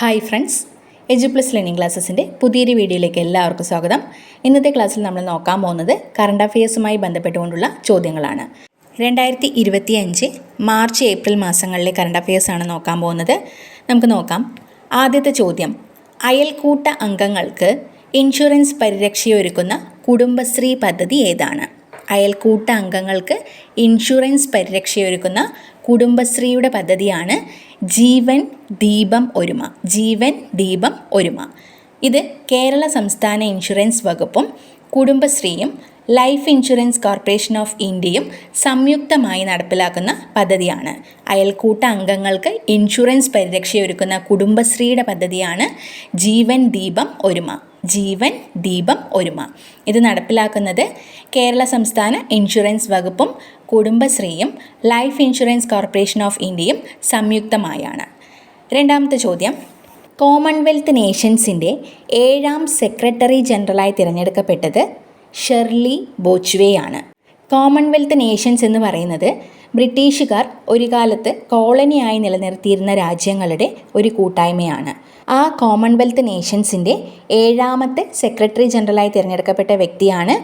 Hi friends, എജുപ്ലസ് learning ക്ലാസ്സസിൻ്റെ പുതിയൊരു വീഡിയോയിലേക്ക് എല്ലാവർക്കും സ്വാഗതം. ഇന്നത്തെ ക്ലാസ്സിൽ നമ്മൾ നോക്കാൻ പോകുന്നത് കറണ്ട് അഫയേഴ്സുമായി ബന്ധപ്പെട്ടുകൊണ്ടുള്ള ചോദ്യങ്ങളാണ്. 2025 മാർച്ച് ഏപ്രിൽ മാസങ്ങളിലെ കറണ്ട് അഫയേഴ്സാണ് നോക്കാൻ പോകുന്നത്. നമുക്ക് നോക്കാം. ആദ്യത്തെ ചോദ്യം: അയൽക്കൂട്ട അംഗങ്ങൾക്ക് ഇൻഷുറൻസ് പരിരക്ഷയൊരുക്കുന്ന കുടുംബശ്രീ പദ്ധതി ഏതാണ്? അയൽക്കൂട്ട അംഗങ്ങൾക്ക് ഇൻഷുറൻസ് പരിരക്ഷയൊരുക്കുന്ന കുടുംബശ്രീയുടെ പദ്ധതിയാണ് ജീവൻ ദീപം ഒരുമ. ജീവൻ ദീപം ഒരുമ. ഇത് കേരള സംസ്ഥാന ഇൻഷുറൻസ് വകുപ്പും കുടുംബശ്രീയും ലൈഫ് ഇൻഷുറൻസ് കോർപ്പറേഷൻ ഓഫ് ഇന്ത്യയും സംയുക്തമായി നടപ്പിലാക്കുന്ന പദ്ധതിയാണ്. അയൽക്കൂട്ട അംഗങ്ങൾക്ക് ഇൻഷുറൻസ് പരിരക്ഷയൊരുക്കുന്ന കുടുംബശ്രീയുടെ പദ്ധതിയാണ് ജീവൻ ദീപം ഒരുമ. ജീവൻ ദീപം ഒരുമ. ഇത് നടപ്പിലാക്കുന്നത് കേരള സംസ്ഥാന ഇൻഷുറൻസ് വകുപ്പും കുടുംബശ്രീയും ലൈഫ് ഇൻഷുറൻസ് കോർപ്പറേഷൻ ഓഫ് ഇന്ത്യയും സംയുക്തമായാണ്. രണ്ടാമത്തെ ചോദ്യം: കോമൺവെൽത്ത് നേഷൻസിൻ്റെ 7ാം സെക്രട്ടറി ജനറലായി തിരഞ്ഞെടുക്കപ്പെട്ടത് ഷെർലി ബോച്ച്വേയാണ്. കോമൺവെൽത്ത് നേഷൻസ് എന്ന് പറയുന്നത് ബ്രിട്ടീഷുകാർ ഒരു കാലത്ത് കോളനിയായി നിലനിർത്തിയിരുന്ന രാജ്യങ്ങളുടെ ഒരു കൂട്ടായ്മയാണ്. ആ കോമൺവെൽത്ത് നേഷൻസിൻ്റെ 7ാമത്തെ സെക്രട്ടറി ജനറലായി തിരഞ്ഞെടുക്കപ്പെട്ട വ്യക്തിയാണ്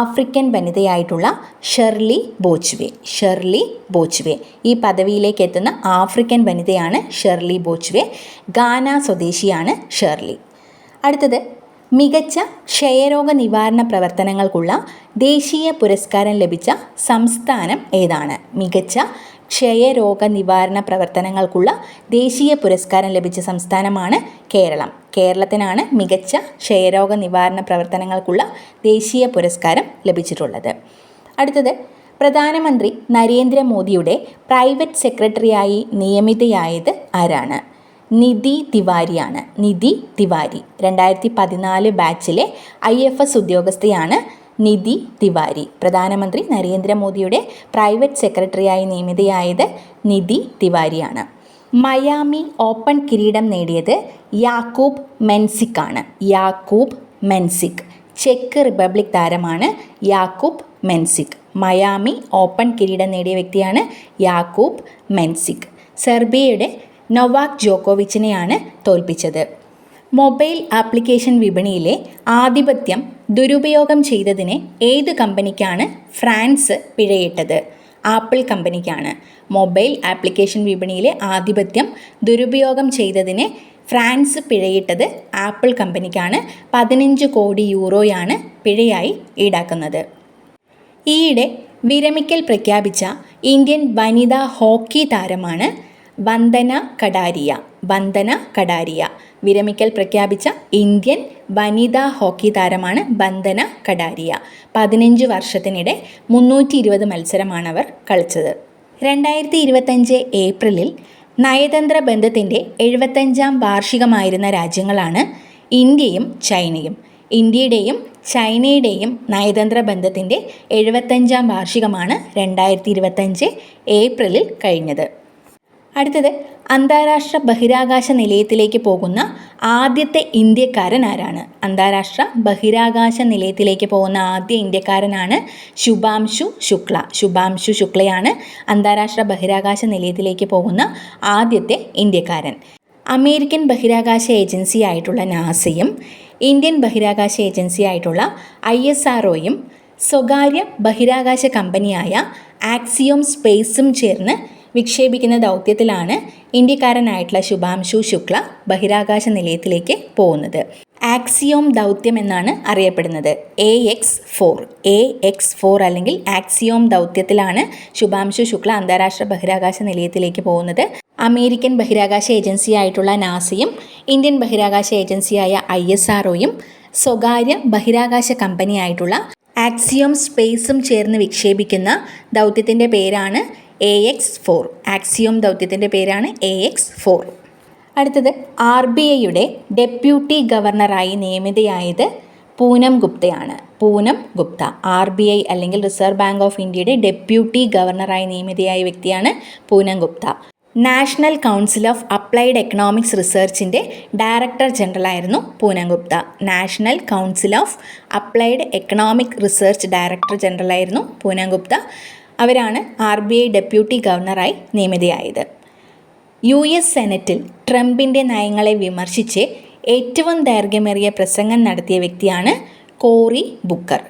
ആഫ്രിക്കൻ വനിതയായിട്ടുള്ള ഷെർലി ബോച്ച്വേ. ഷെർലി ബോച്ച്വേ. ഈ പദവിയിലേക്ക് എത്തുന്ന ആഫ്രിക്കൻ വനിതയാണ് ഷെർലി ബോച്ച്വേ. ഗാന സ്വദേശിയാണ് ഷെർലി. അടുത്തത്: മികച്ച ക്ഷയരോഗ നിവാരണ പ്രവർത്തനങ്ങൾക്കുള്ള ദേശീയ പുരസ്കാരം ലഭിച്ച സംസ്ഥാനം ഏതാണ്? മികച്ച ക്ഷയരോഗ നിവാരണ പ്രവർത്തനങ്ങൾക്കുള്ള ദേശീയ പുരസ്കാരം ലഭിച്ച സംസ്ഥാനമാണ് കേരളം. കേരളത്തിനാണ് മികച്ച ക്ഷയരോഗ നിവാരണ പ്രവർത്തനങ്ങൾക്കുള്ള ദേശീയ പുരസ്കാരം ലഭിച്ചിട്ടുള്ളത്. അടുത്തത്: പ്രധാനമന്ത്രി നരേന്ദ്രമോദിയുടെ പ്രൈവറ്റ് സെക്രട്ടറിയായി നിയമിതയായത് ആരാണ്? നിധി തിവാരിയാണ്. നിധി തിവാരി. 2014 ബാച്ചിലെ IFS ഉദ്യോഗസ്ഥയാണ് നിധി തിവാരി. പ്രധാനമന്ത്രി നരേന്ദ്രമോദിയുടെ പ്രൈവറ്റ് സെക്രട്ടറിയായി നിയമിതയായത് നിധി തിവാരിയാണ്. മയാമി ഓപ്പൺ കിരീടം നേടിയത് യാക്കൂബ് മെൻസിക് ആണ്. യാക്കൂബ് മെൻസിക്. ചെക്ക് റിപ്പബ്ലിക് താരമാണ് യാക്കൂബ് മെൻസിക്. മയാമി ഓപ്പൺ കിരീടം നേടിയ വ്യക്തിയാണ് യാക്കൂബ് മെൻസിക്. സെർബിയയുടെ നൊവാക് ജോക്കോവിച്ചിനെയാണ് തോൽപ്പിച്ചത്. മൊബൈൽ ആപ്ലിക്കേഷൻ വിപണിയിലെ ആധിപത്യം ദുരുപയോഗം ചെയ്തതിന് ഏത് കമ്പനിക്കാണ് ഫ്രാൻസ് പിഴയിട്ടത്? ആപ്പിൾ കമ്പനിക്കാണ്. മൊബൈൽ ആപ്ലിക്കേഷൻ വിപണിയിലെ ആധിപത്യം ദുരുപയോഗം ചെയ്തതിന് ഫ്രാൻസ് പിഴയിട്ടത് ആപ്പിൾ കമ്പനിക്കാണ്. 15 കോടി യൂറോയാണ് പിഴയായി ഈടാക്കുന്നത്. ഈയിടെ വിരമിക്കൽ പ്രഖ്യാപിച്ച ഇന്ത്യൻ വനിതാ ഹോക്കി താരമാണ് വന്ദന കടാരിയ. വന്ദന കടാരിയ. വിരമിക്കൽ പ്രഖ്യാപിച്ച ഇന്ത്യൻ വനിതാ ഹോക്കി താരമാണ് വന്ദന കടാരിയ. 15 വർഷത്തിനിടെ 320 മത്സരമാണ് അവർ കളിച്ചത്. 2025 ഏപ്രിലിൽ നയതന്ത്ര ബന്ധത്തിൻ്റെ 75ാം വാർഷികമായിരുന്ന രാജ്യങ്ങളാണ് ഇന്ത്യയും ചൈനയും. ഇന്ത്യയുടെയും ചൈനയുടെയും നയതന്ത്ര ബന്ധത്തിൻ്റെ 75ാം വാർഷികമാണ് 2025 ഏപ്രിലിൽ കഴിഞ്ഞത്. അടുത്തത്: അന്താരാഷ്ട്ര ബഹിരാകാശ നിലയത്തിലേക്ക് പോകുന്ന ആദ്യത്തെ ഇന്ത്യക്കാരൻ ആരാണ്? അന്താരാഷ്ട്ര ബഹിരാകാശ നിലയത്തിലേക്ക് പോകുന്ന ആദ്യ ഇന്ത്യക്കാരനാണ് ശുഭാംശു ശുക്ല. ശുഭാംശു ശുക്ലയാണ് അന്താരാഷ്ട്ര ബഹിരാകാശ നിലയത്തിലേക്ക് പോകുന്ന ആദ്യത്തെ ഇന്ത്യക്കാരൻ. അമേരിക്കൻ ബഹിരാകാശ ഏജൻസി ആയിട്ടുള്ള നാസയും ഇന്ത്യൻ ബഹിരാകാശ ഏജൻസി ആയിട്ടുള്ള ISROയും സ്വകാര്യ ബഹിരാകാശ കമ്പനിയായ ആക്സിയോം സ്പേസും ചേർന്ന് വിക്ഷേപിക്കുന്ന ദൗത്യത്തിലാണ് ഇന്ത്യക്കാരനായിട്ടുള്ള ശുഭാംശു ശുക്ല ബഹിരാകാശ നിലയത്തിലേക്ക് പോകുന്നത്. ആക്സിയോം ദൗത്യം എന്നാണ് അറിയപ്പെടുന്നത്. AX4 അല്ലെങ്കിൽ ആക്സിയോം ദൗത്യത്തിലാണ് ശുഭാംശു ശുക്ല അന്താരാഷ്ട്ര ബഹിരാകാശ നിലയത്തിലേക്ക് പോകുന്നത്. അമേരിക്കൻ ബഹിരാകാശ ഏജൻസി ആയിട്ടുള്ള നാസയും ഇന്ത്യൻ ബഹിരാകാശ ഏജൻസിയായ ISROയും സ്വകാര്യ ബഹിരാകാശ കമ്പനിയായിട്ടുള്ള ആക്സിയോം സ്പേസും ചേർന്ന് വിക്ഷേപിക്കുന്ന ദൗത്യത്തിൻ്റെ പേരാണ് AX4. ആക്സിയോം ദൗത്യത്തിൻ്റെ പേരാണ് AX4. അടുത്തത്: RBIയുടെ ഡെപ്യൂട്ടി ഗവർണറായി നിയമിതയായത് പൂനം ഗുപ്തയാണ്. പൂനം ഗുപ്ത. RBI അല്ലെങ്കിൽ റിസർവ് ബാങ്ക് ഓഫ് ഇന്ത്യയുടെ ഡെപ്യൂട്ടി ഗവർണറായി നിയമിതയായ വ്യക്തിയാണ് Poonam Gupta. National council of applied economics റിസർച്ചിൻ്റെ ഡയറക്ടർ ജനറലായിരുന്നു Poonam Gupta. National council of applied economic research director ജനറലായിരുന്നു പൂനം ഗുപ്ത. അവരാണ് RBI ഡെപ്യൂട്ടി ഗവർണറായി നിയമിതയായത്. US സെനറ്റിൽ ട്രംപിൻ്റെ നയങ്ങളെ വിമർശിച്ച് ഏറ്റവും ദൈർഘ്യമേറിയ പ്രസംഗം നടത്തിയ വ്യക്തിയാണ് കോറി ബുക്കർ.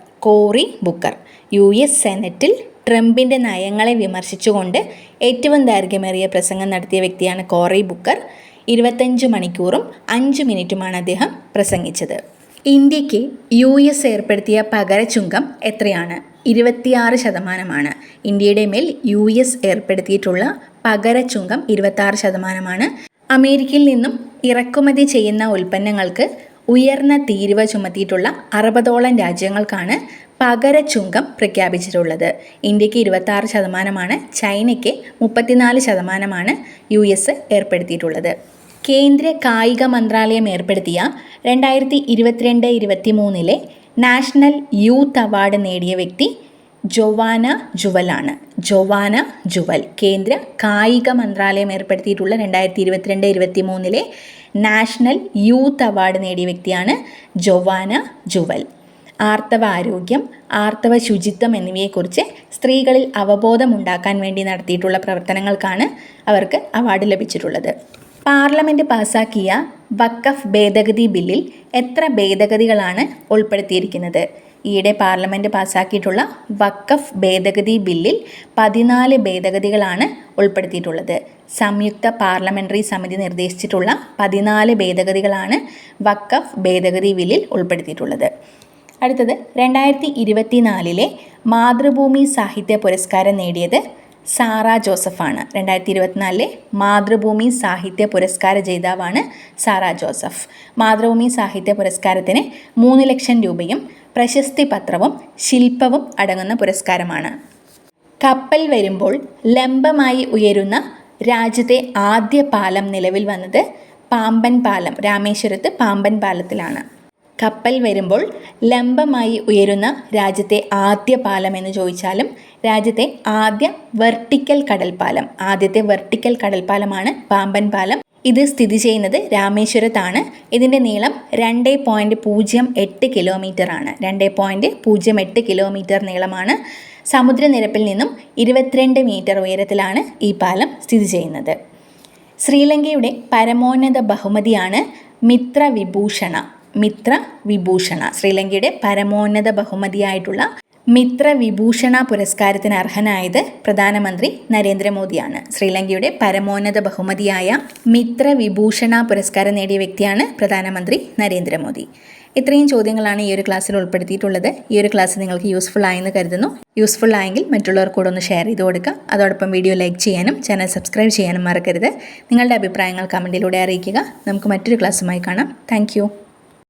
US സെനറ്റിൽ ട്രംപിൻ്റെ നയങ്ങളെ വിമർശിച്ചുകൊണ്ട് ഏറ്റവും ദൈർഘ്യമേറിയ പ്രസംഗം നടത്തിയ വ്യക്തിയാണ് കോറി ബുക്കർ. 25 മണിക്കൂറും 5 മിനിറ്റുമാണ് അദ്ദേഹം പ്രസംഗിച്ചത്. ഇന്ത്യക്ക് US ഏർപ്പെടുത്തിയ പകരച്ചുങ്കം എത്രയാണ്? 26%. ഇന്ത്യയുടെ മേൽ US ഏർപ്പെടുത്തിയിട്ടുള്ള പകരച്ചുങ്കം 26%. അമേരിക്കയിൽ നിന്നും ഇറക്കുമതി ചെയ്യുന്ന ഉൽപ്പന്നങ്ങൾക്ക് ഉയർന്ന തീരുവ ചുമത്തിയിട്ടുള്ള 60ഓളം രാജ്യങ്ങൾക്കാണ് പകരച്ചുങ്കം പ്രഖ്യാപിച്ചിട്ടുള്ളത്. ഇന്ത്യക്ക് 26%, ചൈനയ്ക്ക് 34%, US ഏർപ്പെടുത്തിയിട്ടുള്ളത്. കേന്ദ്ര കായിക മന്ത്രാലയം ഏർപ്പെടുത്തിയ 2022-23 നാഷണൽ യൂത്ത് അവാർഡ് നേടിയ വ്യക്തി ജോവാന ജുവലാണ്. കേന്ദ്ര കായിക മന്ത്രാലയം ഏർപ്പെടുത്തിയിട്ടുള്ള 2022-23 നാഷണൽ യൂത്ത് അവാർഡ് നേടിയ വ്യക്തിയാണ് ജോവാന ജുവൽ. ആർത്തവ ആരോഗ്യം, ആർത്തവ ശുചിത്വം എന്നിവയെക്കുറിച്ച് സ്ത്രീകളിൽ അവബോധമുണ്ടാക്കാൻ വേണ്ടി നടത്തിയിട്ടുള്ള പ്രവർത്തനങ്ങൾക്കാണ് അവർക്ക് അവാർഡ് ലഭിച്ചിട്ടുള്ളത്. പാർലമെൻറ്റ് പാസാക്കിയ വഖഫ് ഭേദഗതി ബില്ലിൽ എത്ര ഭേദഗതികളാണ് ഉൾപ്പെടുത്തിയിരിക്കുന്നത്? ഈയിടെ പാർലമെൻറ്റ് പാസാക്കിയിട്ടുള്ള വഖഫ് ഭേദഗതി ബില്ലിൽ 14 ഭേദഗതികളാണ് ഉൾപ്പെടുത്തിയിട്ടുള്ളത്. സംയുക്ത പാർലമെൻ്ററി സമിതി നിർദ്ദേശിച്ചിട്ടുള്ള 14 ഭേദഗതികളാണ് വഖഫ് ഭേദഗതി ബില്ലിൽ ഉൾപ്പെടുത്തിയിട്ടുള്ളത്. അടുത്തത് 2024 മാതൃഭൂമി സാഹിത്യ പുരസ്കാരം നേടിയത് സാറ ജോസഫാണ്. 2024 മാതൃഭൂമി സാഹിത്യ പുരസ്കാര ജേതാവാണ് സാറ ജോസഫ്. മാതൃഭൂമി സാഹിത്യ പുരസ്കാരത്തിന് 3 ലക്ഷം രൂപയും പ്രശസ്തി പത്രവും ശില്പവും അടങ്ങുന്ന പുരസ്കാരമാണ്. കപ്പൽ വരുമ്പോൾ ലംബമായി ഉയരുന്ന രാജ്യത്തെ ആദ്യ പാലം നിലവിൽ വന്നത് പാമ്പൻ പാലം, രാമേശ്വരത്ത് പാമ്പൻ പാലത്തിലാണ്. കപ്പൽ വരുമ്പോൾ ലംബമായി ഉയരുന്ന രാജ്യത്തെ ആദ്യ പാലം എന്ന് ചോദിച്ചാലും രാജ്യത്തെ ആദ്യത്തെ വെർട്ടിക്കൽ കടൽപ്പാലമാണ് പാമ്പൻ പാലം. ഇത് സ്ഥിതി ചെയ്യുന്നത് രാമേശ്വരത്താണ്. ഇതിൻ്റെ നീളം 2.08 കിലോമീറ്ററാണ്. 2.08 കിലോമീറ്റർ നീളമാണ്. സമുദ്രനിരപ്പിൽ നിന്നും 22 മീറ്റർ ഉയരത്തിലാണ് ഈ പാലം സ്ഥിതി ചെയ്യുന്നത്. ശ്രീലങ്കയുടെ പരമോന്നത ബഹുമതിയാണ് മിത്രവിഭൂഷണ. ശ്രീലങ്കയുടെ പരമോന്നത ബഹുമതിയായിട്ടുള്ള മിത്രവിഭൂഷണ പുരസ്കാരത്തിന് അർഹനായത് പ്രധാനമന്ത്രി നരേന്ദ്രമോദിയാണ്. ശ്രീലങ്കയുടെ പരമോന്നത ബഹുമതിയായ മിത്രവിഭൂഷണ പുരസ്കാരം നേടിയ വ്യക്തിയാണ് പ്രധാനമന്ത്രി നരേന്ദ്രമോദി. ഇത്രയും ചോദ്യങ്ങളാണ് ഈ ഒരു ക്ലാസ്സിൽ ഉൾപ്പെടുത്തിയിട്ടുള്ളത്. ഈ ഒരു ക്ലാസ് നിങ്ങൾക്ക് യൂസ്ഫുൾ ആയെന്ന് കരുതുന്നു. യൂസ്ഫുൾ ആയെങ്കിൽ മറ്റുള്ളവർക്ക് കൂടെ ഒന്ന് ഷെയർ ചെയ്ത് കൊടുക്കുക. അതോടൊപ്പം വീഡിയോ ലൈക്ക് ചെയ്യാനും ചാനൽ സബ്സ്ക്രൈബ് ചെയ്യാനും മറക്കരുത്. നിങ്ങളുടെ അഭിപ്രായങ്ങൾ കമൻറ്റിലൂടെ അറിയിക്കുക. നമുക്ക് മറ്റൊരു ക്ലാസ്സുമായി കാണാം. താങ്ക്